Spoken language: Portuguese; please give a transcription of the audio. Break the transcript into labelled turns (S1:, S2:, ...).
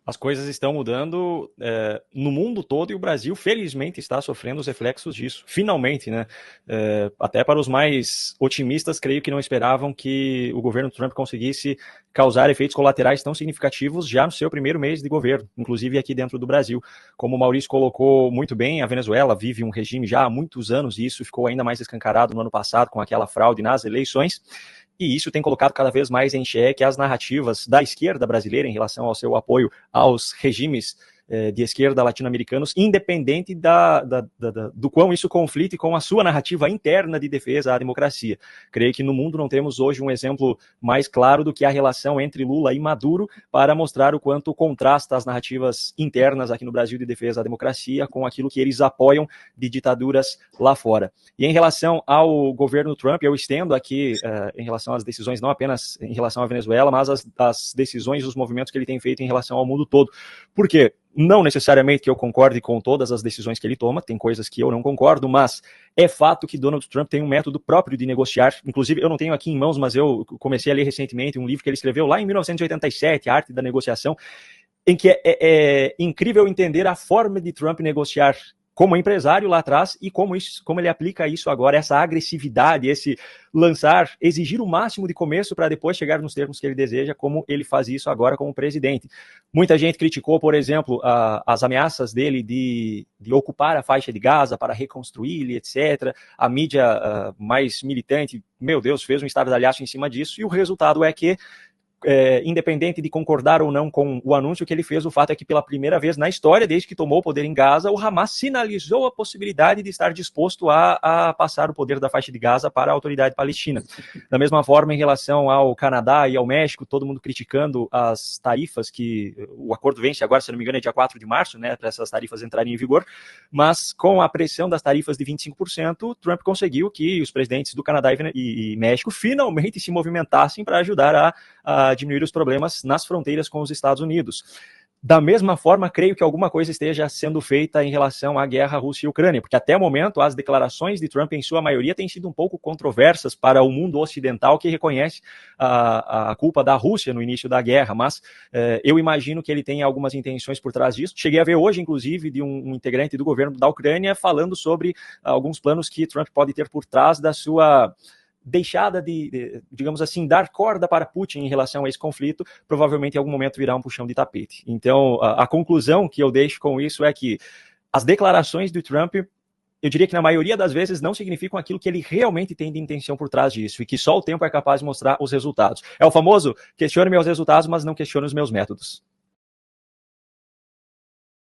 S1: As coisas estão mudando no mundo todo e o Brasil, felizmente, está sofrendo os reflexos disso. Finalmente, né? Até para os mais otimistas, creio que não esperavam que o governo Trump conseguisse causar efeitos colaterais tão significativos já no seu primeiro mês de governo, inclusive aqui dentro do Brasil. Como o Maurício colocou muito bem, a Venezuela vive um regime já há muitos anos e isso ficou ainda mais escancarado no ano passado com aquela fraude nas eleições. E isso tem colocado cada vez mais em xeque as narrativas da esquerda brasileira em relação ao seu apoio aos regimes de esquerda latino-americanos, independente do quão isso conflite com a sua narrativa interna de defesa à democracia. Creio que no mundo não temos hoje um exemplo mais claro do que a relação entre Lula e Maduro para mostrar o quanto contrasta as narrativas internas aqui no Brasil de defesa à democracia com aquilo que eles apoiam de ditaduras lá fora. E em relação ao governo Trump, eu estendo aqui em relação às decisões, não apenas em relação à Venezuela, mas as decisões, os movimentos que ele tem feito em relação ao mundo todo. Por quê? Não necessariamente que eu concorde com todas as decisões que ele toma, tem coisas que eu não concordo, mas é fato que Donald Trump tem um método próprio de negociar. Inclusive, eu não tenho aqui em mãos, mas eu comecei a ler recentemente um livro que ele escreveu lá em 1987, A Arte da Negociação, em que é incrível entender a forma de Trump negociar como empresário lá atrás e como ele aplica isso agora, essa agressividade, esse lançar, exigir o máximo de começo para depois chegar nos termos que ele deseja, como ele faz isso agora como presidente. Muita gente criticou, por exemplo, as ameaças dele de ocupar a faixa de Gaza para reconstruí-la, etc. A mídia mais militante, meu Deus, fez um estardalhaço em cima disso, e o resultado é que independente de concordar ou não com o anúncio que ele fez, o fato é que pela primeira vez na história, desde que tomou o poder em Gaza, o Hamas sinalizou a possibilidade de estar disposto a passar o poder da faixa de Gaza para a autoridade palestina. Da mesma forma, em relação ao Canadá e ao México, todo mundo criticando as tarifas que o acordo vence agora, se não me engano, é dia 4 de março, né, para essas tarifas entrarem em vigor, mas com a pressão das tarifas de 25%, Trump conseguiu que os presidentes do Canadá e México finalmente se movimentassem para ajudar a diminuir os problemas nas fronteiras com os Estados Unidos. Da mesma forma, creio que alguma coisa esteja sendo feita em relação à guerra Rússia e Ucrânia, porque até o momento as declarações de Trump, em sua maioria, têm sido um pouco controversas para o mundo ocidental, que reconhece a culpa da Rússia no início da guerra, mas eu imagino que ele tem algumas intenções por trás disso. Cheguei a ver hoje, inclusive, de um integrante do governo da Ucrânia falando sobre alguns planos que Trump pode ter por trás da sua deixada digamos assim, dar corda para Putin em relação a esse conflito, provavelmente em algum momento virá um puxão de tapete. Então, a conclusão que eu deixo com isso é que as declarações do Trump, eu diria que na maioria das vezes não significam aquilo que ele realmente tem de intenção por trás disso, e que só o tempo é capaz de mostrar os resultados. É o famoso, questione meus resultados, mas não questione os meus métodos.